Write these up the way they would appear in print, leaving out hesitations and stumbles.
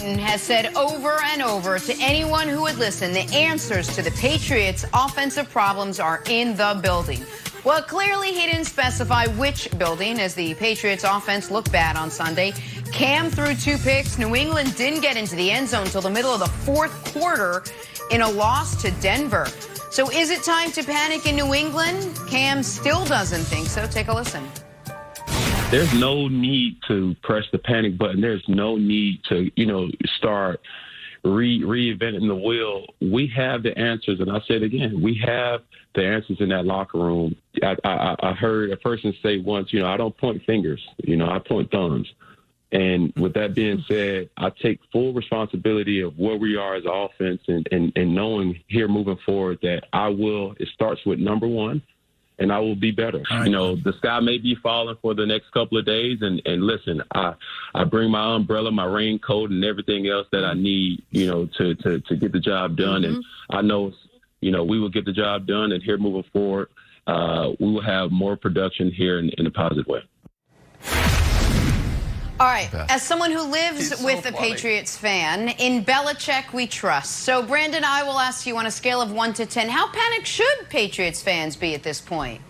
Payton has said over and over to anyone who would listen, the answers to the Patriots' offensive problems are in the building. Well, clearly he didn't specify which building, as the Patriots' offense looked bad on Sunday. Cam threw 2 picks. New England didn't get into the end zone until the middle of the fourth quarter in a loss to Denver. So is it time to panic in New England? Cam still doesn't think so. Take a listen. There's no need to press the panic button. There's no need to, start reinventing the wheel. We have the answers, and I said again, we have the answers in that locker room. I heard a person say once, I don't point fingers, I point thumbs. And with that being said, I take full responsibility of where we are as an offense and knowing here moving forward that it starts with number one, and I will be better. Right. The sky may be falling for the next couple of days. And listen, I bring my umbrella, my raincoat, and everything else that I need, to get the job done. Mm-hmm. And I know, we will get the job done. And here moving forward, we will have more production here in a positive way. All right, as someone who lives with a Patriots fan, in Belichick we trust. So, Brandon, I will ask you on a scale of 1 to 10, how panicked should Patriots fans be at this point?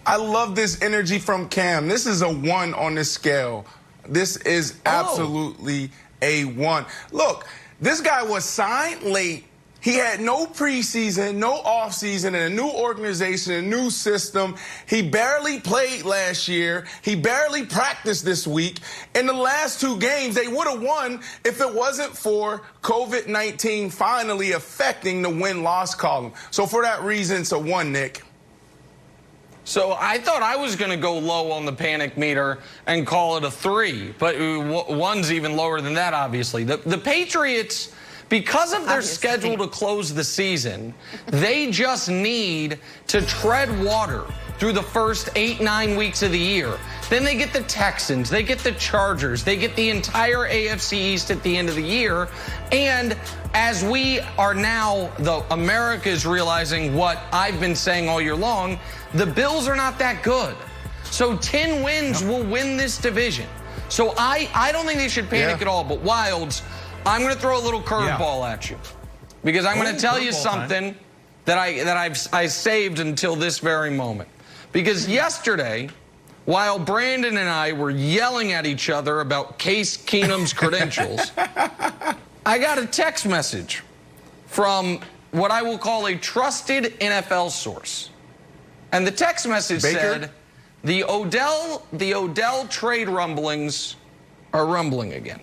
I love this energy from Cam. This is a 1 on this scale. This is absolutely a 1. Look, this guy was signed late. He had no preseason, no offseason, and a new organization, a new system. He barely played last year. He barely practiced this week. In the last 2 games, they would have won if it wasn't for COVID-19 finally affecting the win-loss column. So for that reason, it's a 1, Nick. So I thought I was going to go low on the panic meter and call it a 3, but 1's even lower than that, obviously. The Patriots, because of their schedule to close the season, they just need to tread water through the first 8-9 weeks of the year. Then they get the Texans, they get the Chargers, they get the entire AFC East at the end of the year. And as we are now, America is realizing what I've been saying all year long, the Bills are not that good. So 10 wins will win this division. So I don't think they should panic at all, but Wilds, I'm going to throw a little curveball at you, because I'm going to tell you something that I saved until this very moment. Because yesterday, while Brandon and I were yelling at each other about Case Keenum's credentials, I got a text message from what I will call a trusted NFL source. And the text message said, the Odell trade rumblings are rumbling again.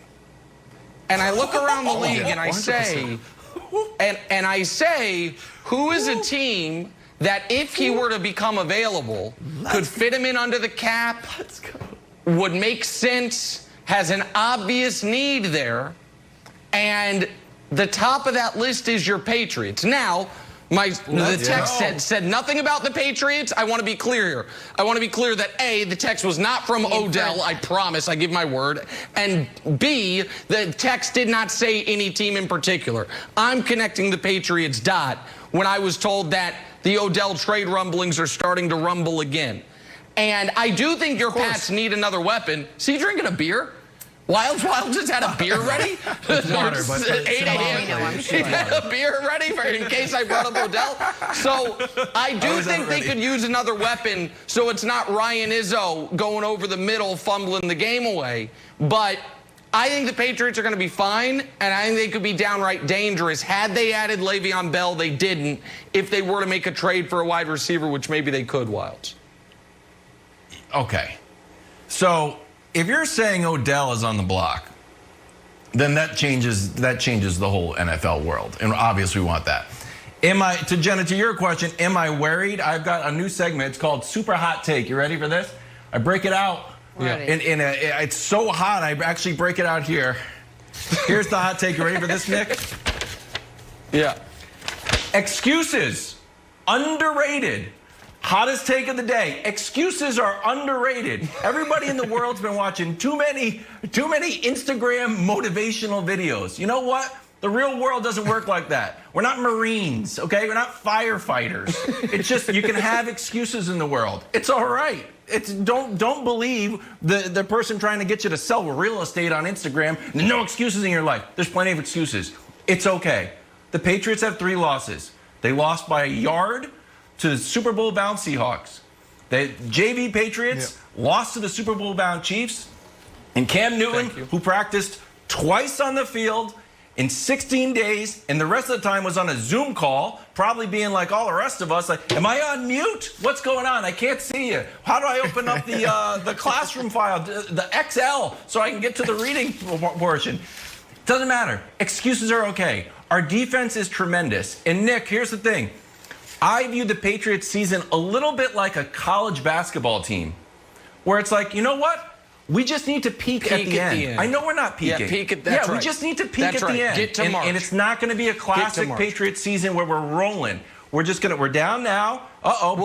And I look around the league and I say, I say, who is a team that if he were to become available could fit him in under the cap, would make sense, has an obvious need there, and the top of that list is your Patriots. Now, the text said nothing about the Patriots. I want to be clear here. I want to be clear that A, the text was not from Odell, I promise, I give my word. And B, the text did not say any team in particular. I'm connecting the Patriots dot when I was told that the Odell trade rumblings are starting to rumble again. And I do think your Pats need another weapon. Is he drinking a beer? Wild just had a beer ready? It's water, but 8 a.m. He had a beer ready in case I brought up Odell. So I do think they could use another weapon so it's not Ryan Izzo going over the middle, fumbling the game away. But I think the Patriots are going to be fine, and I think they could be downright dangerous. Had they added Le'Veon Bell, they didn't. If they were to make a trade for a wide receiver, which maybe they could, Wilds. Okay. So if you're saying Odell is on the block, then that changes the whole NFL world, and obviously we want that. To Jenna, to your question, am I worried? I've got a new segment. It's called Super Hot Take. You ready for this? I break it out. Yeah. It's so hot, I actually break it out here. Here's the hot take. You ready for this, Nick? Yeah. Excuses, underrated. Hottest take of the day. Excuses are underrated. Everybody in the world's been watching too many Instagram motivational videos. You know what? The real world doesn't work like that. We're not Marines, okay? We're not firefighters. It's just you can have excuses in the world. It's all right. Don't believe the person trying to get you to sell real estate on Instagram. No excuses in your life. There's plenty of excuses. It's okay. The Patriots have 3 losses. They lost by a yard to the Super Bowl bound Seahawks. The JV Patriots lost to the Super Bowl bound Chiefs. And Cam Newton, who practiced twice on the field in 16 days, and the rest of the time was on a Zoom call, probably being like all the rest of us, like, am I on mute? What's going on? I can't see you. How do I open up the classroom file, the XL, so I can get to the reading portion? Doesn't matter. Excuses are okay. Our defense is tremendous. And Nick, here's the thing. I view the Patriots season a little bit like a college basketball team, where it's like, you know what? We just need to peak at the end. I know we're not peaking. Yeah, peak at that's right. We just need to peak at the end. Get to March. And it's not going to be a classic Patriots season where we're rolling. We're down now.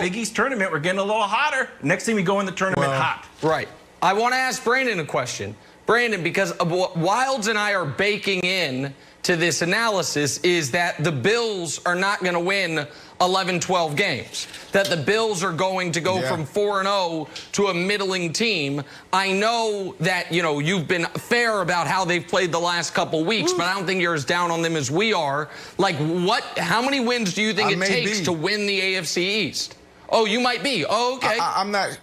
Big East tournament. We're getting a little hotter. Next thing we go in the tournament hot. Right. I want to ask Brandon a question. Brandon, because what Wilds and I are baking in to this analysis is that the Bills are not going to win 11, 12 games. That the Bills are going to go from 4-0 to a middling team. I know that, you've been fair about how they've played the last couple weeks, but I don't think you're as down on them as we are. Like, how many wins do you think it takes to win the AFC East? Oh, you might be. Oh, okay. I'm not.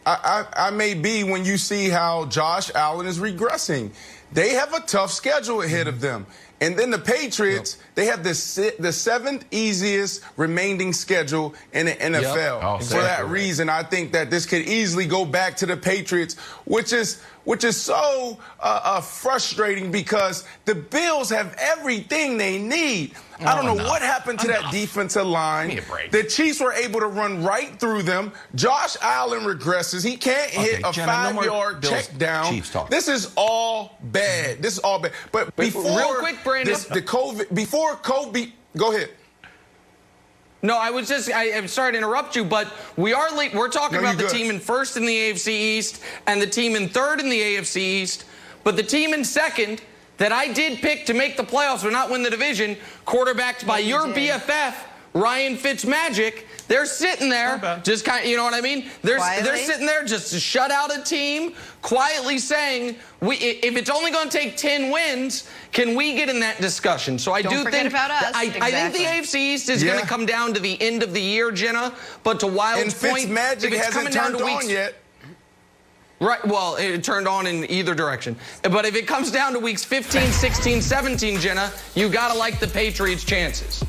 I may be when you see how Josh Allen is regressing. They have a tough schedule ahead of them. And then the Patriots, they have the 7th easiest remaining schedule in the NFL. For that reason, I think that this could easily go back to the Patriots, which is so frustrating because the Bills have everything they need. I don't know what happened to that defensive line. Give me a break. The Chiefs were able to run right through them. Josh Allen regresses. He can't hit a 5-yard check down. This is all bad. This is all bad. But before real quick, Brandon, before Kobe, go ahead. No, I'm sorry to interrupt you, but we're talking about the team in first in the AFC East and the team in third in the AFC East, but the team in second that I did pick to make the playoffs but not win the division, quarterbacked by your BFF, Ryan Fitzmagic, they're sitting there, just kind of, you know what I mean? They're sitting there just to shut out a team, quietly saying, if it's only going to take 10 wins, can we get in that discussion? So I do think about us. I think the AFC East is going to come down to the end of the year, Jenna. But to Wild's point, if it's coming down to weeks yet. Right, well, it turned on in either direction. But if it comes down to weeks 15, 16, 17, Jenna, you got to like the Patriots' chances.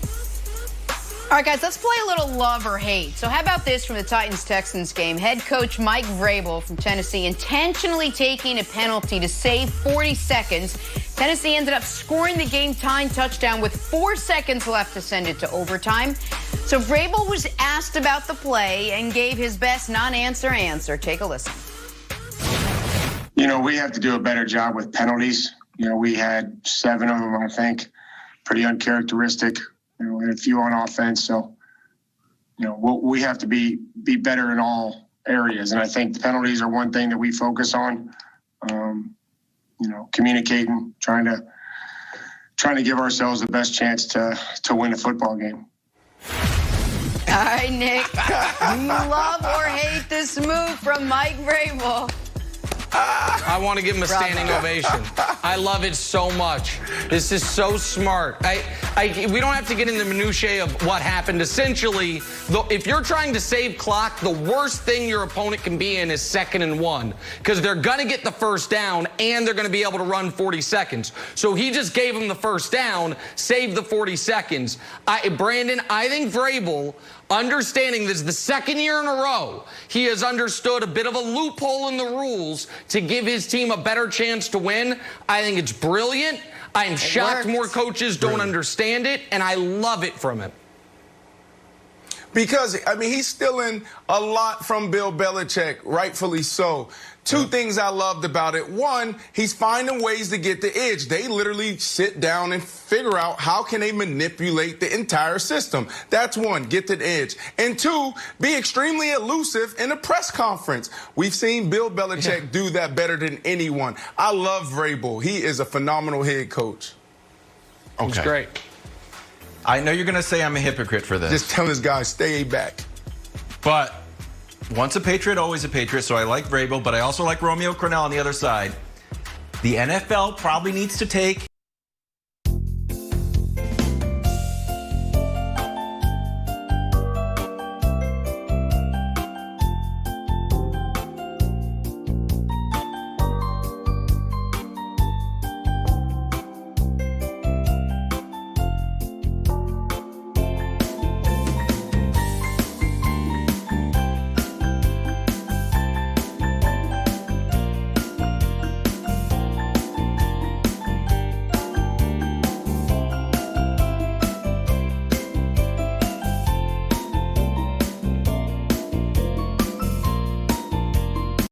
All right, guys, let's play a little love or hate. So how about this from the Titans-Texans game? Head coach Mike Vrabel from Tennessee intentionally taking a penalty to save 40 seconds. Tennessee ended up scoring the game-tying touchdown with 4 seconds left to send it to overtime. So Vrabel was asked about the play and gave his best non-answer answer. Take a listen. We have to do a better job with penalties. We had 7 of them, I think. Pretty uncharacteristic. We had a few on offense, so we have to be better in all areas. And I think the penalties are one thing that we focus on. Communicating, trying to give ourselves the best chance to win a football game. All right, Nick, love or hate this move from Mike Vrabel? I want to give him a standing ovation. I love it so much. This is so smart. We don't have to get into the minutiae of what happened. Essentially, if you're trying to save clock, the worst thing your opponent can be in is 2nd and 1 because they're going to get the first down and they're going to be able to run 40 seconds. So he just gave him the first down, saved the 40 seconds. Brandon, I think Vrabel, understanding this is the 2nd year in a row, he has understood a bit of a loophole in the rules to give his team a better chance to win. I think it's brilliant. I'm shocked more coaches don't understand it, and I love it from him. Because, he's stealing a lot from Bill Belichick, rightfully so. 2 things I loved about it. 1, he's finding ways to get the edge. They literally sit down and figure out how can they manipulate the entire system. That's 1, get the edge. And 2, be extremely elusive in a press conference. We've seen Bill Belichick do that better than anyone. I love Vrabel. He is a phenomenal head coach. He's great. I know you're going to say I'm a hypocrite for this. Just tell this guy, stay back. But once a Patriot, always a Patriot. So I like Vrabel, but I also like Romeo Crennel on the other side. The NFL probably needs to take